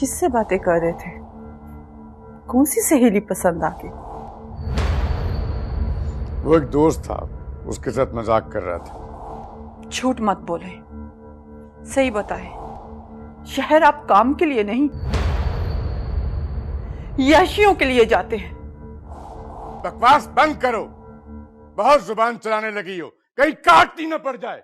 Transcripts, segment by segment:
किससे बातें कर रहे थे? कौन सी सहेली पसंद आ गई? वो एक दोस्त था, उसके साथ मजाक कर रहा था। झूठ मत बोले, सही बताए। शहर आप काम के लिए नहीं, याशियों के लिए जाते हैं। बकवास बंद करो, बहुत जुबान चलाने लगी हो, कहीं काटती न पड़ जाए।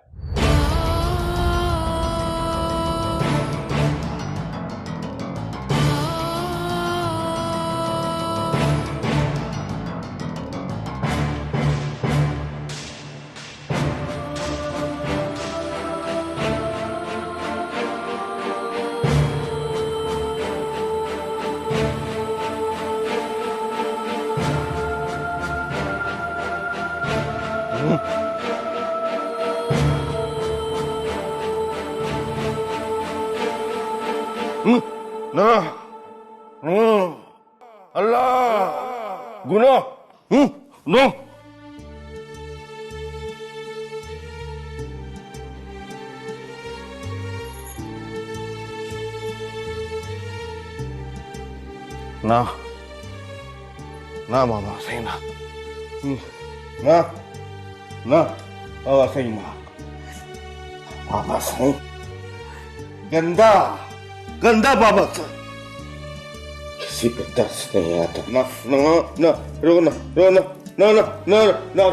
ना अल्लाह गुनाह नो ना ना बाबा सही ना ना ना बाबा सही ना बाबा सही गंदा गंदा बाबा से किसी पे तरस नहीं आता। ना ना ना रोना रोना ना ना ना ना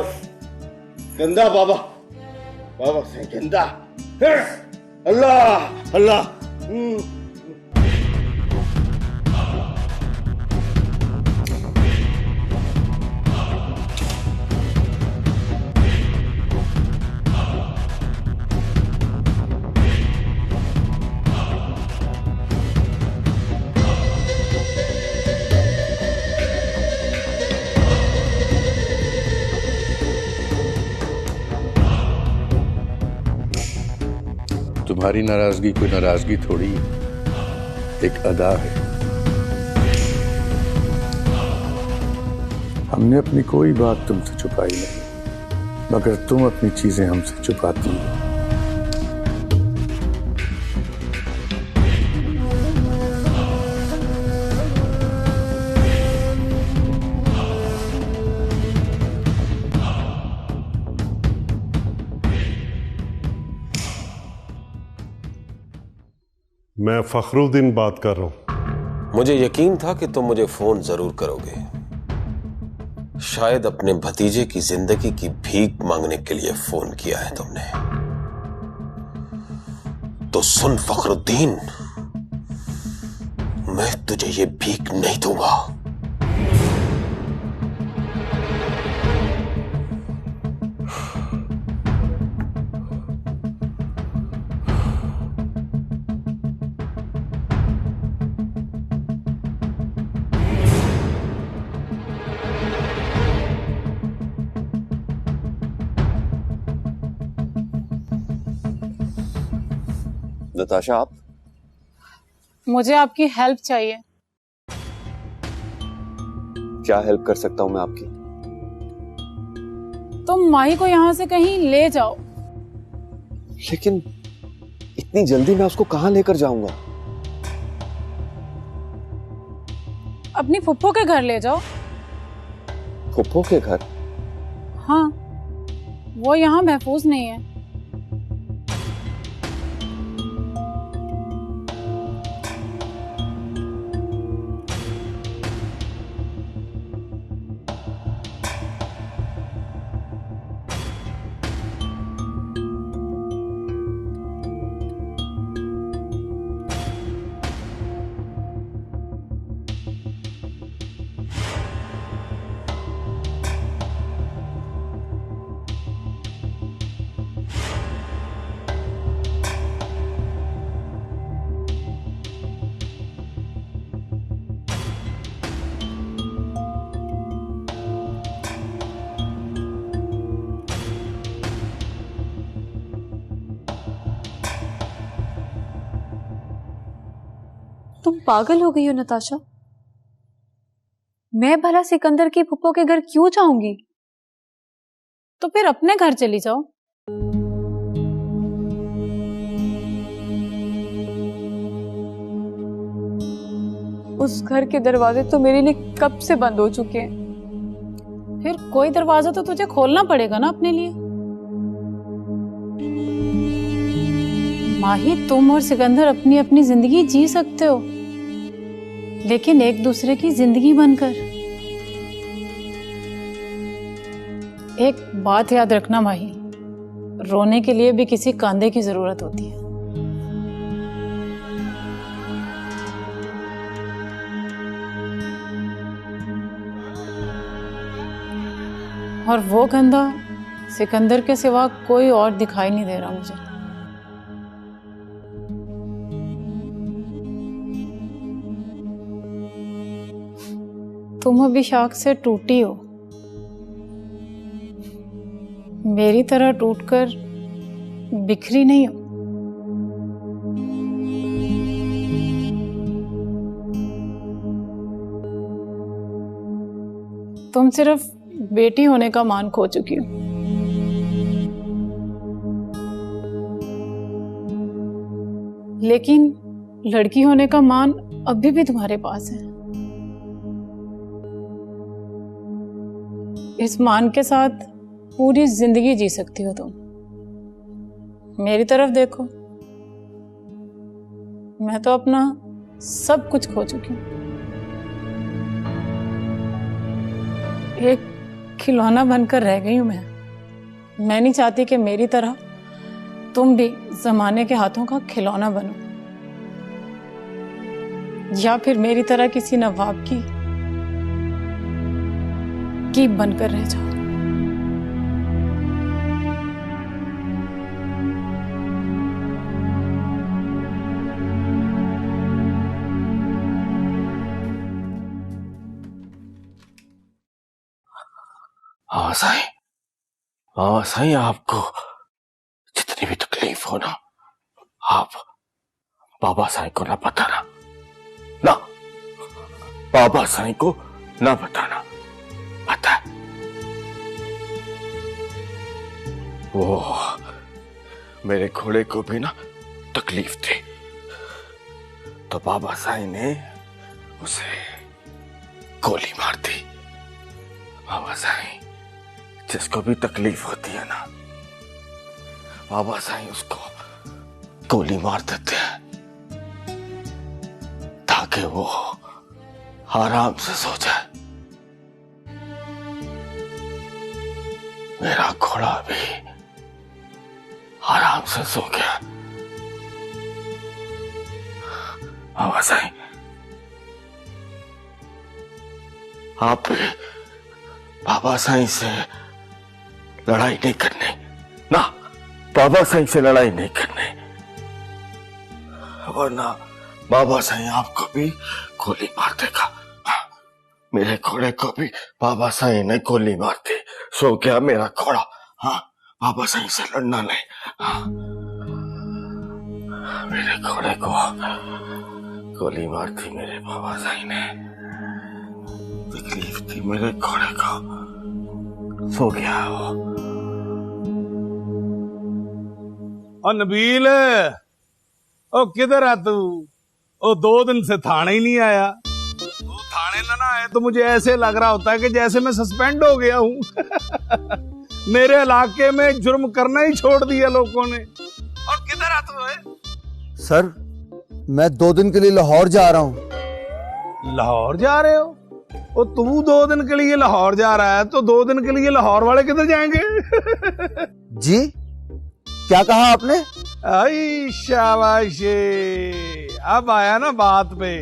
गंदा बाबा बाबा से गंदा अल्लाह अल्लाह तुम्हारी नाराजगी कोई नाराजगी थोड़ी, एक अदा है। हमने अपनी कोई बात तुमसे छुपाई नहीं, मगर तुम अपनी चीजें हमसे छुपाती हो। मैं फखरुद्दीन बात कर रहा हूं। मुझे यकीन था कि तुम मुझे फोन जरूर करोगे। शायद अपने भतीजे की जिंदगी की भीख मांगने के लिए फोन किया है तुमने। तो सुन फखरुद्दीन, मैं तुझे ये भीख नहीं दूंगा। नताशा, आप? मुझे आपकी हेल्प चाहिए। क्या हेल्प कर सकता हूं मैं आपकी? तुम माही को यहां से कहीं ले जाओ। लेकिन इतनी जल्दी मैं उसको कहां लेकर जाऊंगा? अपनी फुप्पो के घर ले जाओ। फुप्पो के घर? हाँ, वो यहाँ महफूज नहीं है। तुम पागल हो गई हो नताशा? मैं भला सिकंदर की फुप्पो के घर क्यों जाऊंगी? तो फिर अपने घर चली जाओ। उस घर के दरवाजे तो मेरे लिए कब से बंद हो चुके हैं। फिर कोई दरवाजा तो तुझे खोलना पड़ेगा ना अपने लिए। माही, तुम और सिकंदर अपनी अपनी जिंदगी जी सकते हो, लेकिन एक दूसरे की जिंदगी बनकर। एक बात याद रखना माही, रोने के लिए भी किसी कांधे की जरूरत होती है। और वो कंधा सिकंदर के सिवा कोई और दिखाई नहीं दे रहा मुझे। तुम अभी शाख से टूटी हो, मेरी तरह टूटकर बिखरी नहीं हो। तुम सिर्फ बेटी होने का मान खो चुकी हो। लेकिन लड़की होने का मान अभी भी तुम्हारे पास है। इस मान के साथ पूरी जिंदगी जी सकती हो तुम। मेरी तरफ देखो, मैं तो अपना सब कुछ खो चुकी हूं। एक खिलौना बनकर रह गई हूं मैं नहीं चाहती कि मेरी तरह तुम भी जमाने के हाथों का खिलौना बनो, या फिर मेरी तरह किसी नवाब की कीप बनकर रह जाओ। हाँ साईं, आपको जितनी भी तकलीफ हो ना, आप बाबा साईं को ना बताना, ना बाबा साईं को ना बताना। पता है वो मेरे घोड़े को भी ना तकलीफ थी, तो बाबा साईं ने उसे गोली मार दी। बाबा साईं जिसको भी तकलीफ होती है ना, बाबा साईं उसको गोली मार देते हैं ताकि वो आराम से सो जाए। मेरा घोड़ा भी आराम से सो गया। बाबा साईं, आप भी बाबा साईं से लड़ाई नहीं करनी, ना बाबा साईं से लड़ाई नहीं करनी, वरना बाबा साईं आपको भी गोली मार देगा। मेरे घोड़े को भी बाबा साईं ने गोली मार दी। सो गया मेरा घोड़ा। हाँ, बाबा साईं से लड़ना नहीं। हाँ, मेरे घोड़े को गोली मार दी मेरे बाबा साईं ने। तकलीफ थी मेरे घोड़े को, सो गया वो। नबील, ओ किधर है तू? ओ 2 दिन से थाने ही नहीं आया। तू थाने ना आए तो मुझे ऐसे लग रहा होता है कि जैसे मैं सस्पेंड हो गया हूँ। मेरे इलाके में जुर्म करना ही छोड़ दिया लोगों ने। और किधर है तू? सर, मैं 2 दिन के लिए लाहौर जा रहा हूँ। लाहौर जा रहे हो? ओ तू 2 दिन के लिए लाहौर जा रहा है तो 2 दिन के लिए लाहौर वाले किधर जाएंगे? जी, क्या कहा आपने? आई शाबाश, अब आया ना बात पे।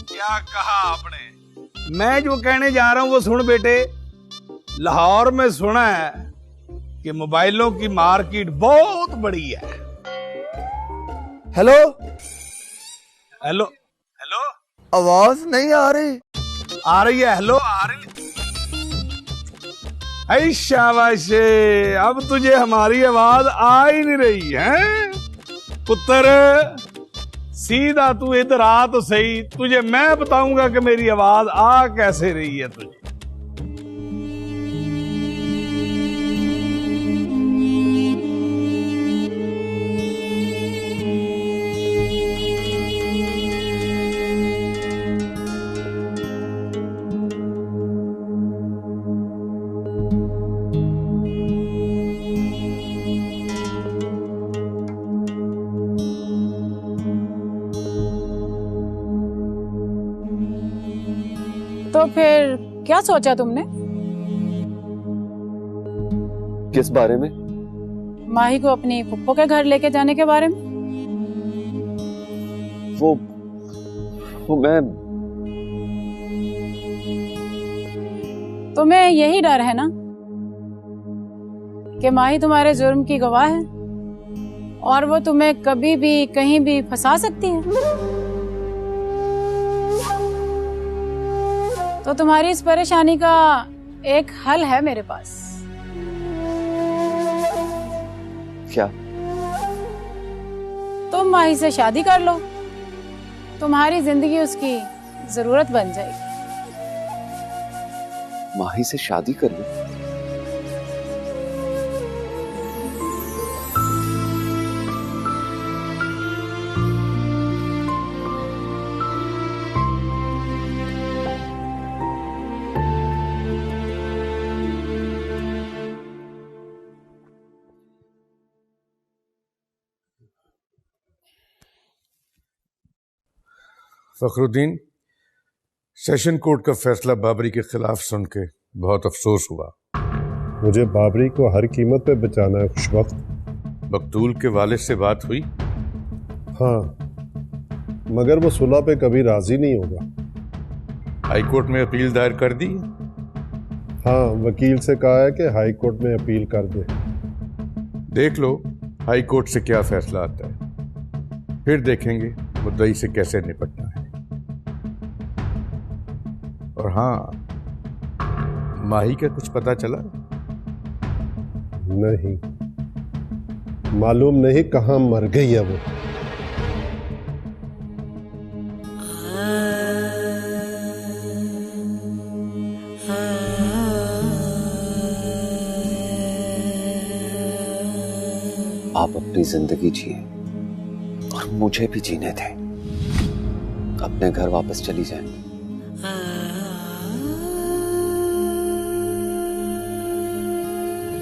क्या कहा आपने? मैं जो कहने जा रहा हूं वो सुन बेटे। लाहौर में सुना है कि मोबाइलों की मार्केट बहुत बड़ी है। हेलो हेलो हेलो, आवाज नहीं आ रही। आ रही है। हेलो, आ रही है। ऐ शाबाश, अब तुझे हमारी आवाज आ ही नहीं रही है पुत्र। सीधा तू इधर आ तो सही, तुझे मैं बताऊंगा कि मेरी आवाज आ कैसे रही है तुझे। तो फिर क्या सोचा तुमने? किस बारे में? माही को अपनी फुप्पो के घर लेके जाने के बारे में। वो मैं तुम्हें यही डर है ना कि माही तुम्हारे जुर्म की गवाह है और वो तुम्हें कभी भी कहीं भी फंसा सकती है। तो तुम्हारी इस परेशानी का एक हल है मेरे पास। क्या? तुम माही से शादी कर लो, तुम्हारी जिंदगी उसकी जरूरत बन जाएगी। माही से शादी कर लो? फखरुद्दीन, सेशन कोर्ट का फैसला बाबरी के खिलाफ सुन के बहुत अफसोस हुआ। मुझे बाबरी को हर कीमत पे बचाना है खुशवक्त। मकतूल के वालिद से बात हुई? हाँ, मगर वो सुलह पे कभी राजी नहीं होगा। हाई कोर्ट में अपील दायर कर दी? हाँ, वकील से कहा है कि हाई कोर्ट में अपील कर दे। देख लो हाई कोर्ट से क्या फैसला आता है, फिर देखेंगे मुद्दई से कैसे निपटना है। और हाँ, माही का कुछ पता चला? नहीं, मालूम नहीं कहां मर गई है वो। आप अपनी जिंदगी जिए और मुझे भी जीने दें। अपने घर वापस चली जाए।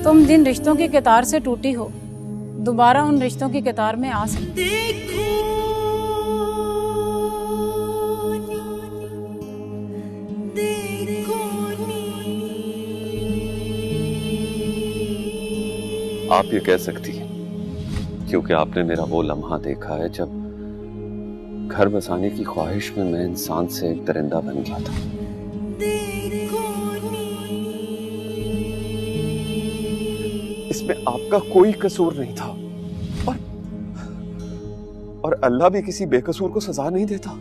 तुम जिन रिश्तों की कतार से टूटी हो, दोबारा उन रिश्तों की कतार में आ सकते। आप ये कह सकती हैं क्योंकि आपने मेरा वो लम्हा देखा है जब घर बसाने की ख्वाहिश में मैं इंसान से एक दरिंदा बन गया था। इसमें आपका कोई कसूर नहीं था और अल्लाह भी किसी बेकसूर को सजा नहीं देता।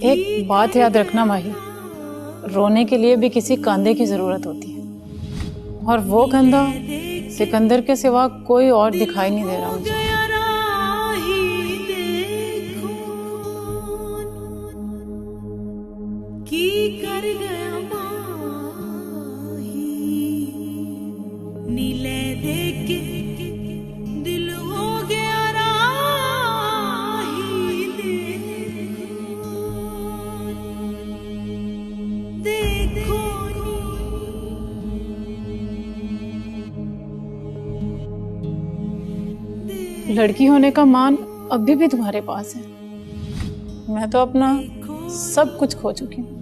एक बात याद रखना माही, रोने के लिए भी किसी कंधे की जरूरत होती है और वो कंधा सिकंदर के सिवा कोई और दिखाई नहीं दे रहा मुझे। लड़की होने का मान अभी भी तुम्हारे पास है। मैं तो अपना सब कुछ खो चुकी हूँ।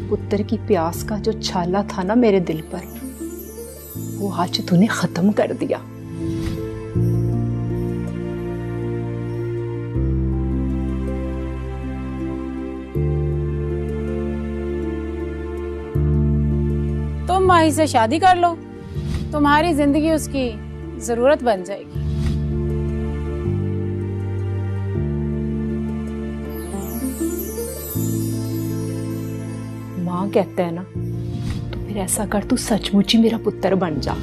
पुत्र की प्यास का जो छाला था ना मेरे दिल पर, वो आज तूने खत्म कर दिया। तुम माही से शादी कर लो, तुम्हारी जिंदगी उसकी जरूरत बन जाएगी। माँ कहते हैं ना, तो फिर ऐसा कर, तू सचमुच ही मेरा पुत्र बन जा।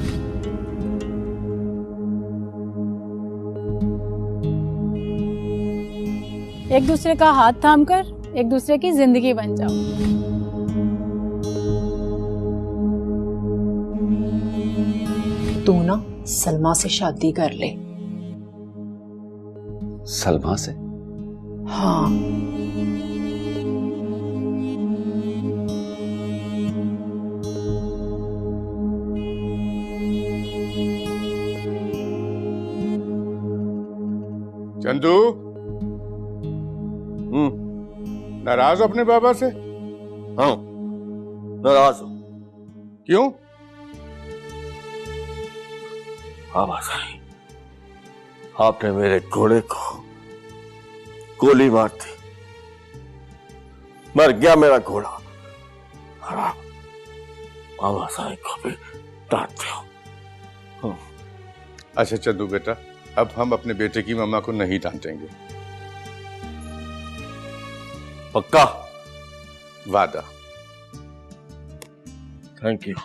एक दूसरे का हाथ थामकर एक दूसरे की जिंदगी बन जाओ। तू ना सलमा से शादी कर ले। सलमा से? हाँ। चंदू, नाराज अपने बाबा से? हाँ, नाराज हूं। क्यों? बाबा साईं, आपने मेरे घोड़े को गोली मार दी, मर गया मेरा घोड़ा। हराम, बाबा साईं को भी डांटते हो। अच्छा चंदू बेटा, अब हम अपने बेटे की मम्मा को नहीं डांटेंगे। पक्का? वादा। Thank you.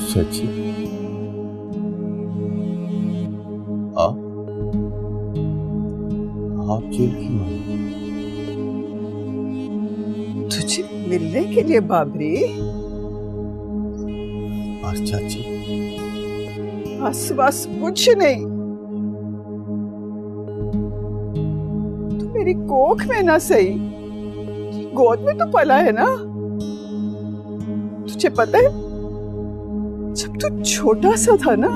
सच्ची? आप जेल क्यों आए? तुझे मिलने के लिए बाबरी? बस चाची, बस बस कुछ नहीं। तू मेरी कोख में ना सही, गोद में तो पला है ना। तुझे पता है, जब तू छोटा सा था ना,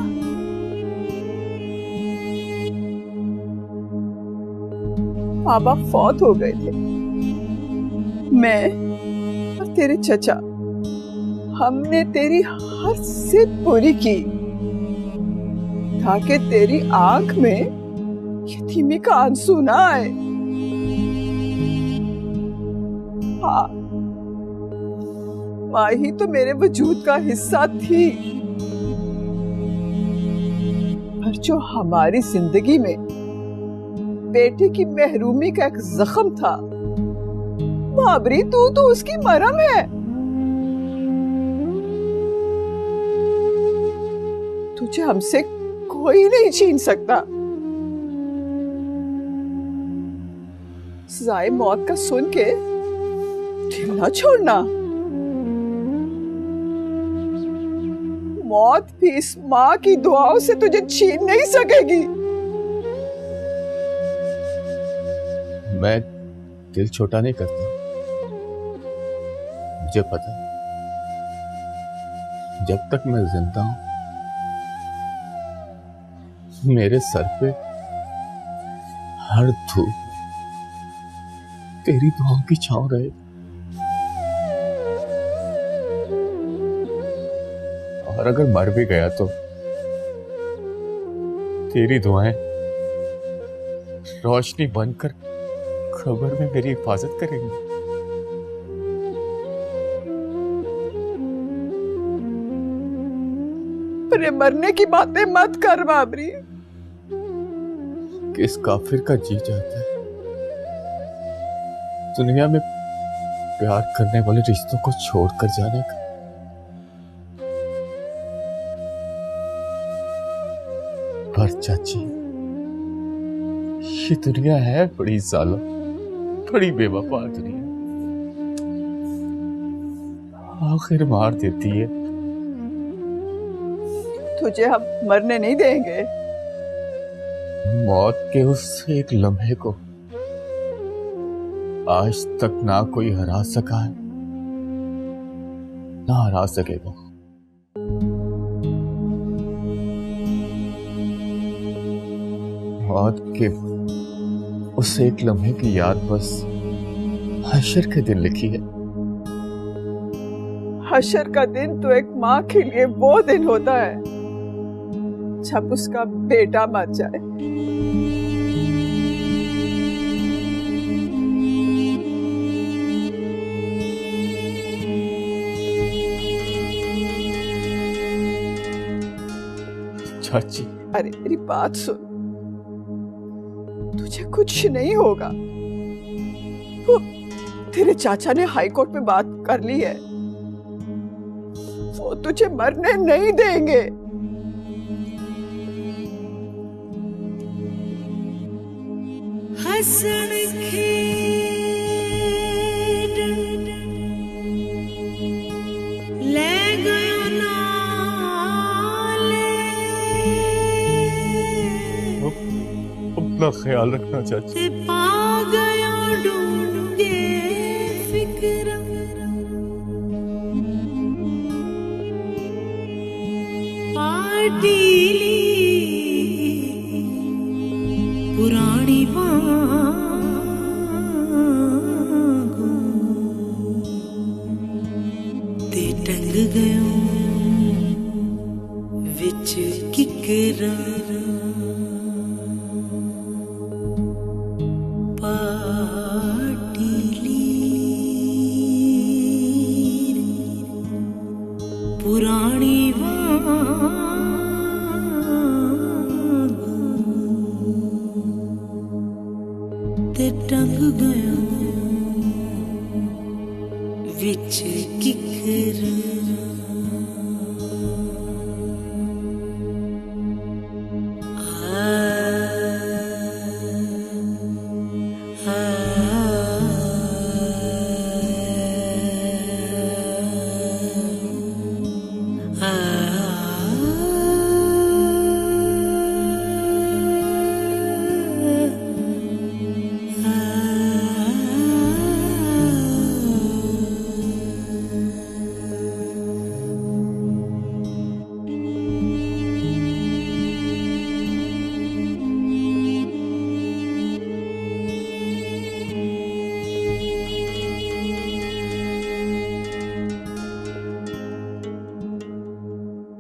माँ बाप फौत हो गए थे। मैं और तेरे चचा, हमने तेरी हर जिद पूरी की ताकि तेरी आंख में यतीमी का आंसू ना आए। हाँ, माँ ही तो मेरे वजूद का हिस्सा थी, पर जो हमारी जिंदगी में बेटे की महरूमी का एक जख्म था, बाबरी तू तो उसकी मरहम है। तुझे हमसे कोई नहीं छीन सकता। सजाए मौत का सुन के दिल ना छोड़ना। मौत भी इस माँ की दुआओं से तुझे छीन नहीं सकेगी। मैं दिल छोटा नहीं करता, मुझे पता है, जब तक मैं जिंदा हूं मेरे सर पे हर धूप तेरी दुआओं की छांव रहे। और अगर मर भी गया तो तेरी दुआएं रोशनी बनकर खबर में मेरी हिफाजत करेंगी। पर ये मरने की बातें मत कर बाबरी। किस काफिर का जी चाहता है दुनिया में प्यार करने वाले रिश्तों को छोड़कर जाने का? पर चाची, ये दुनिया है बड़ी जालिम, बड़ी बेवफा दुनिया, आखिर मार देती है। तुझे हम मरने नहीं देंगे। मौत के उस एक लम्हे को आज तक ना कोई हरा सका है, ना हरा सकेगा। मौत के उस एक लम्हे की याद बस हशर के दिन लिखी है। हशर का दिन तो एक माँ के लिए वो दिन होता है जब उसका बेटा मर जाए। चाची, अरे मेरी बात सुन, तुझे कुछ नहीं होगा। वो तेरे चाचा ने हाई कोर्ट में बात कर ली है, वो तुझे मरने नहीं देंगे। हसन ले गयो अपना ख्याल रखना चाची। पा गया ढूंढे फिक्र पाटीली पुरानी मांगो ते टंग गयो विच किकरा पुरानी ते टंग गया विच किकरा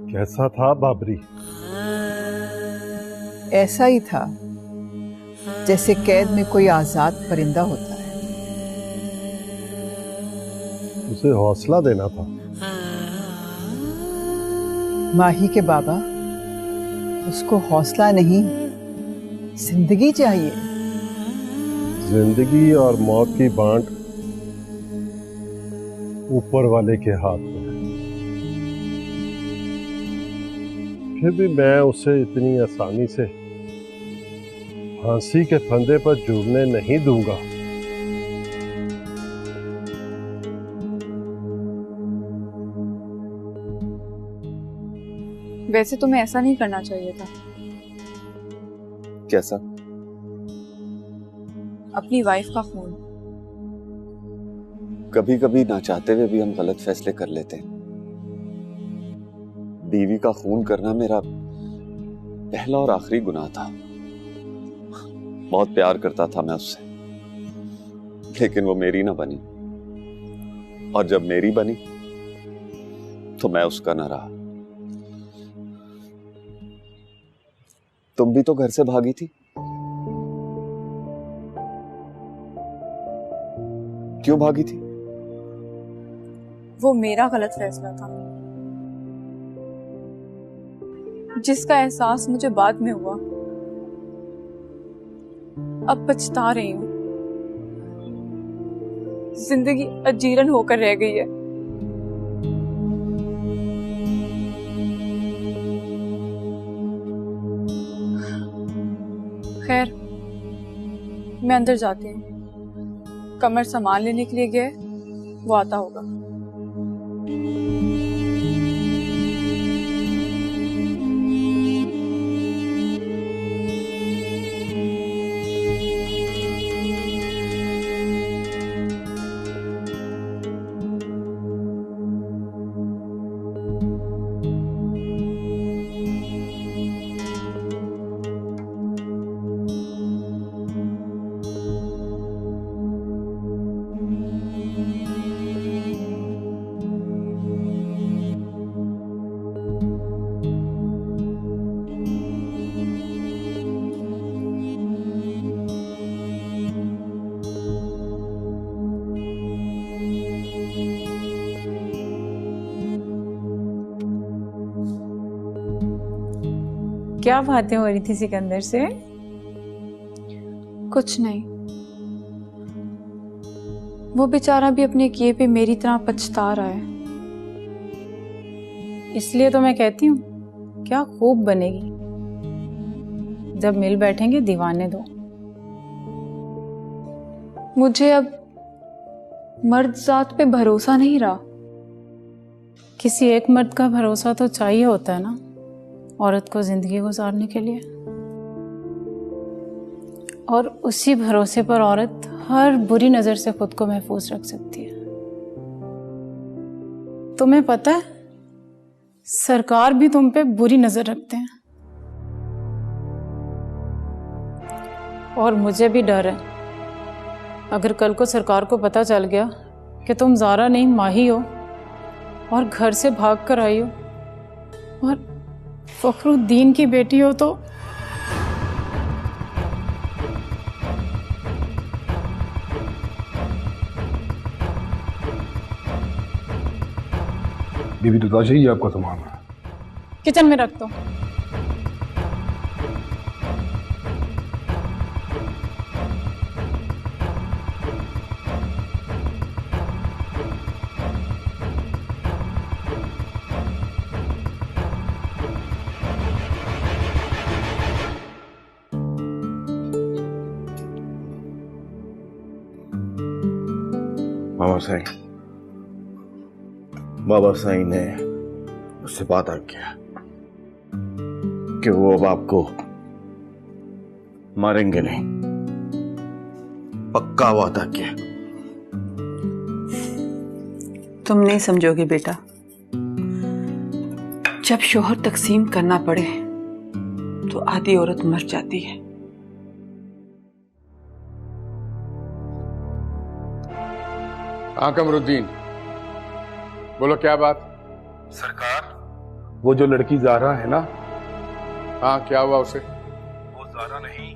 कैसा था बाबरी? ऐसा ही था जैसे कैद में कोई आजाद परिंदा होता है। उसे हौसला देना था। माही के बाबा, उसको हौसला नहीं, जिंदगी चाहिए। जिंदगी और मौत की बांट ऊपर वाले के हाथ में है। फिर भी मैं उसे इतनी आसानी से फांसी के फंदे पर जुड़ने नहीं दूंगा। वैसे तुम्हें ऐसा नहीं करना चाहिए था। कैसा? अपनी वाइफ का फोन। कभी कभी ना चाहते हुए भी हम गलत फैसले कर लेते हैं। बीवी का खून करना मेरा पहला और आखिरी गुनाह था। बहुत प्यार करता था मैं उससे, लेकिन वो मेरी ना बनी, और जब मेरी बनी तो मैं उसका ना रहा। तुम भी तो घर से भागी थी, क्यों भागी थी? वो मेरा गलत फैसला था, जिसका एहसास मुझे बाद में हुआ। अब पछता रही हूं। जिंदगी अजीरन होकर रह गई है। खैर, मैं अंदर जाती हूँ। कमर सामान लेने के लिए गए, वो आता होगा। क्या बातें हो रही थी सिकंदर से? कुछ नहीं, वो बेचारा भी अपने किए पे मेरी तरह पछता रहा है। इसलिए तो मैं कहती हूँ क्या खूब बनेगी। जब मिल बैठेंगे दीवाने दो। मुझे अब मर्द जात पे भरोसा नहीं रहा। किसी एक मर्द का भरोसा तो चाहिए होता है ना औरत को जिंदगी गुजारने के लिए, और उसी भरोसे पर औरत हर बुरी नजर से खुद को महफूज रख सकती है। तुम्हें पता है सरकार भी तुम पे बुरी नजर रखते हैं, और मुझे भी डर है अगर कल को सरकार को पता चल गया कि तुम ज़ारा नहीं माही हो और घर से भाग कर आई हो और फखरुद्दीन की बेटी हो तो बीबी तो चाहिए आपका सामान किचन में रख दो। बाबा साईं ने उससे वादा किया कि वो अब आपको मारेंगे नहीं, पक्का वादा किया। तुम नहीं समझोगे बेटा, जब शोहर तकसीम करना पड़े तो आधी औरत मर जाती है। हाँ कमरुद्दीन, बोलो क्या बात? सरकार, वो जो लड़की ज़ारा है ना? हाँ, क्या हुआ उसे? वो ज़ारा नहीं,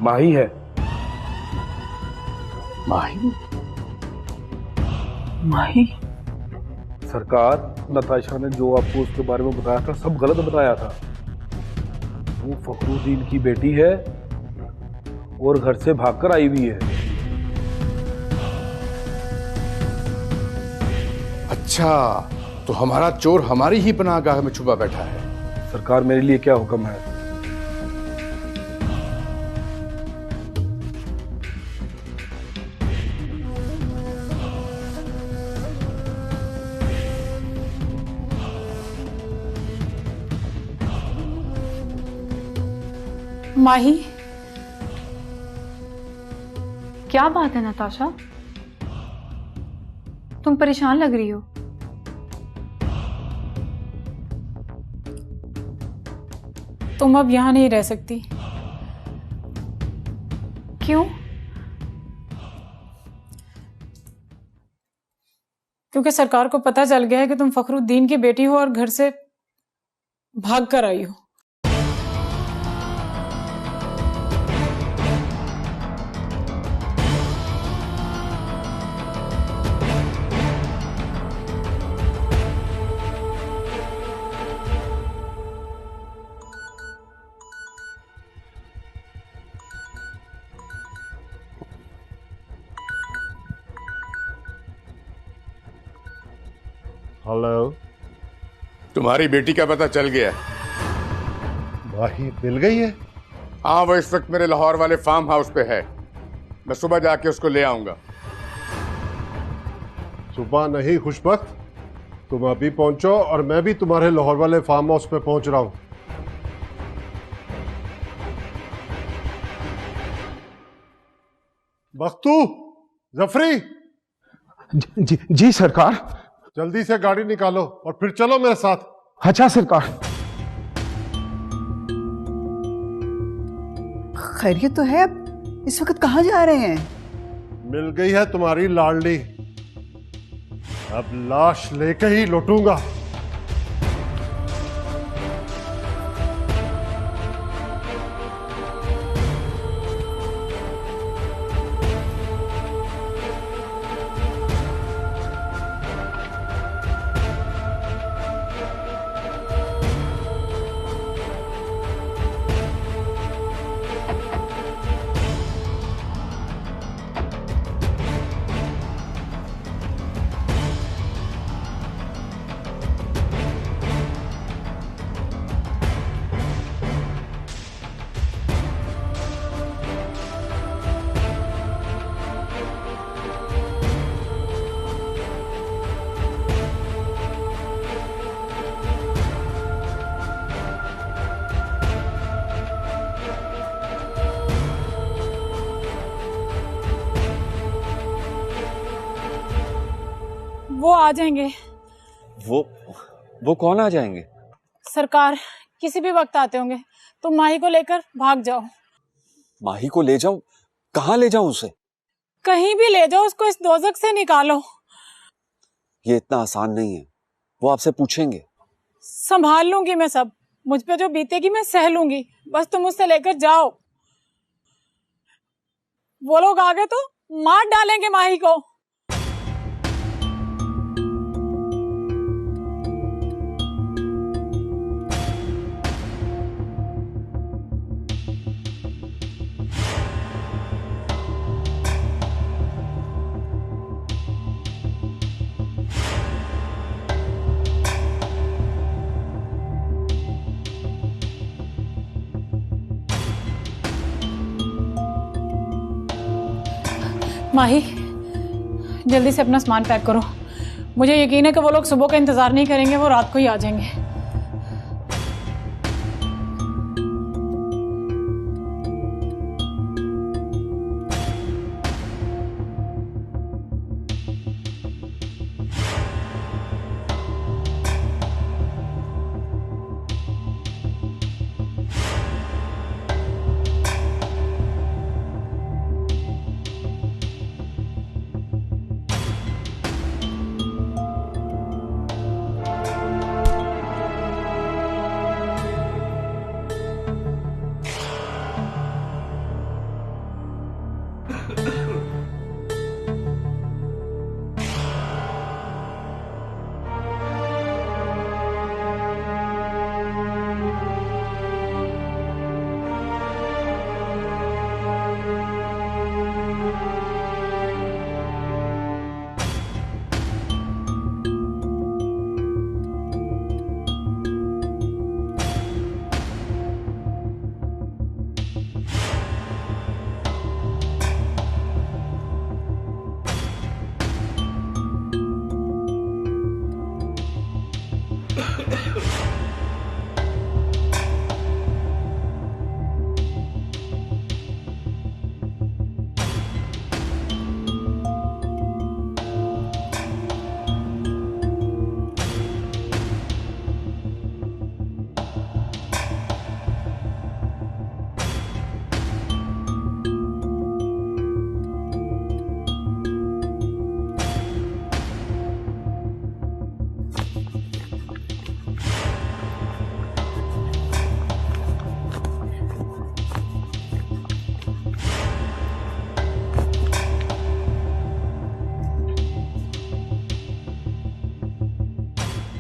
माही है। माही? माही? सरकार, नताशा ने जो आपको उसके बारे में बताया था सब गलत बताया था। वो फखरुद्दीन की बेटी है और घर से भागकर आई हुई है। अच्छा, तो हमारा चोर हमारी ही पनाहगाह में छुपा बैठा है। सरकार, मेरे लिए क्या हुक्म है? माही, क्या बात है नताशा? तुम परेशान लग रही हो। तुम अब यहां नहीं रह सकती। क्यों? क्योंकि सरकार को पता चल गया है कि तुम फखरुद्दीन की बेटी हो और घर से भाग कर आई हो। हेलो, तुम्हारी बेटी का पता चल गया? माही मिल गई है? हाँ, वो इस वक्त मेरे लाहौर वाले फार्म हाउस पे है। मैं सुबह जाके उसको ले आऊंगा। सुबह नहीं खुशबख्त, तुम अभी पहुंचो और मैं भी तुम्हारे लाहौर वाले फार्म हाउस पे पहुंच रहा हूं। बख्तू, जफरी। जी सरकार। जल्दी से गाड़ी निकालो और फिर चलो मेरे साथ। अच्छा सरकार। खैरियत तो है? अब इस वक्त कहाँ जा रहे हैं? मिल गई है तुम्हारी लाडली, अब लाश लेके ही लौटूंगा। वो आ जाएंगे। वो कौन आ जाएंगे? सरकार किसी भी वक्त आते होंगे। तुम माही को लेकर भाग जाओ। माही को ले जाऊं? कहाँ ले जाऊं उसे? कहीं भी ले जाओ, उसको इस दोजख से निकालो। ये इतना आसान नहीं है, वो आपसे पूछेंगे। संभाल लूंगी मैं सब, मुझ पे जो बीतेगी मैं सह लूंगी, बस तुम उससे लेकर जाओ। वो लोग आ गए तो मार डालेंगे माही को। माही, जल्दी से अपना सामान पैक करो। मुझे यकीन है कि वो लोग सुबह का इंतजार नहीं करेंगे, वो रात को ही आ जाएंगे।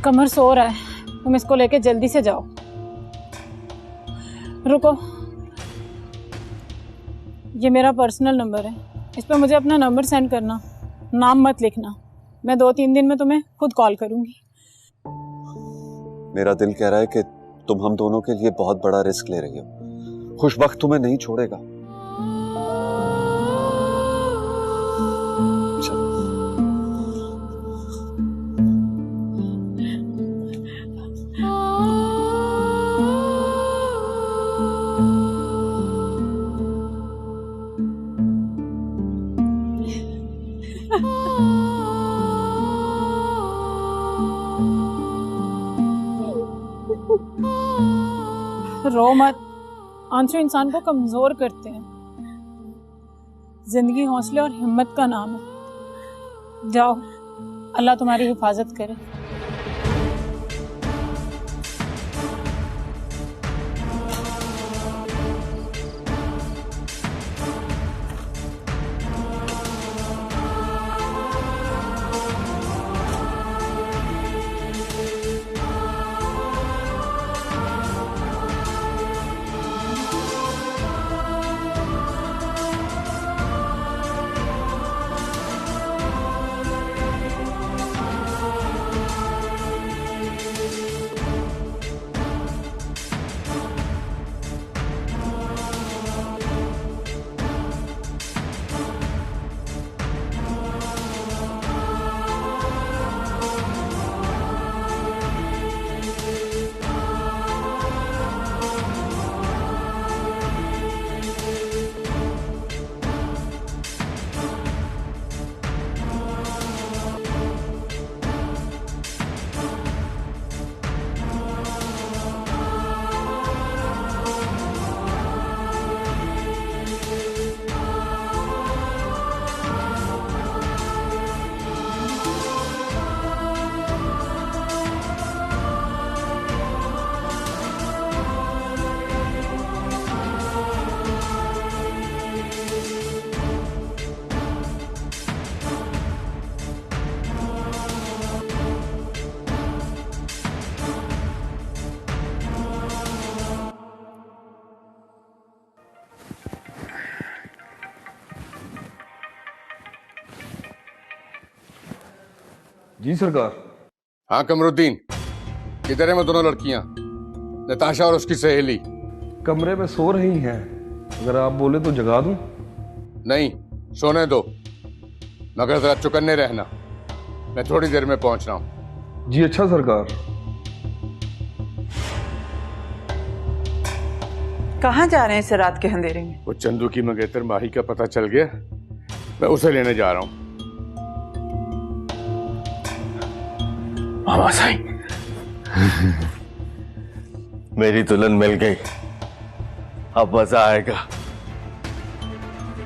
कमर सो रहा है, तुम इसको लेके जल्दी से जाओ। रुको, ये मेरा पर्सनल नंबर है, इस पर मुझे अपना नंबर सेंड करना, नाम मत लिखना। मैं 2-3 दिन में तुम्हें खुद कॉल करूंगी। मेरा दिल कह रहा है कि तुम हम दोनों के लिए बहुत बड़ा रिस्क ले रही हो। खुशबख्त तुम्हें नहीं छोड़ेगा। रो मत, आंसू इंसान को कमजोर करते हैं। जिंदगी हौसले और हिम्मत का नाम है। जाओ, अल्लाह तुम्हारी हिफाजत करे। जी सरकार। हाँ कमरुद्दीन, किधर है वो दोनों लड़कियां, नताशा और उसकी सहेली? कमरे में सो रही हैं, अगर आप बोले तो जगा दूं? नहीं, सोने दो, मगर जरा चौकन्ने रहना, मैं थोड़ी देर में पहुंच रहा हूं। जी अच्छा सरकार। कहाँ जा रहे हैं इस रात के अंधेरे में? वो चंदू की मंगेतर माही का पता चल गया, मैं उसे लेने जा रहा हूं। मामा साईं, मेरी दुल्हन मिल गई, अब मजा आएगा।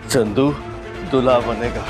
चंदू दूल्हा बनेगा।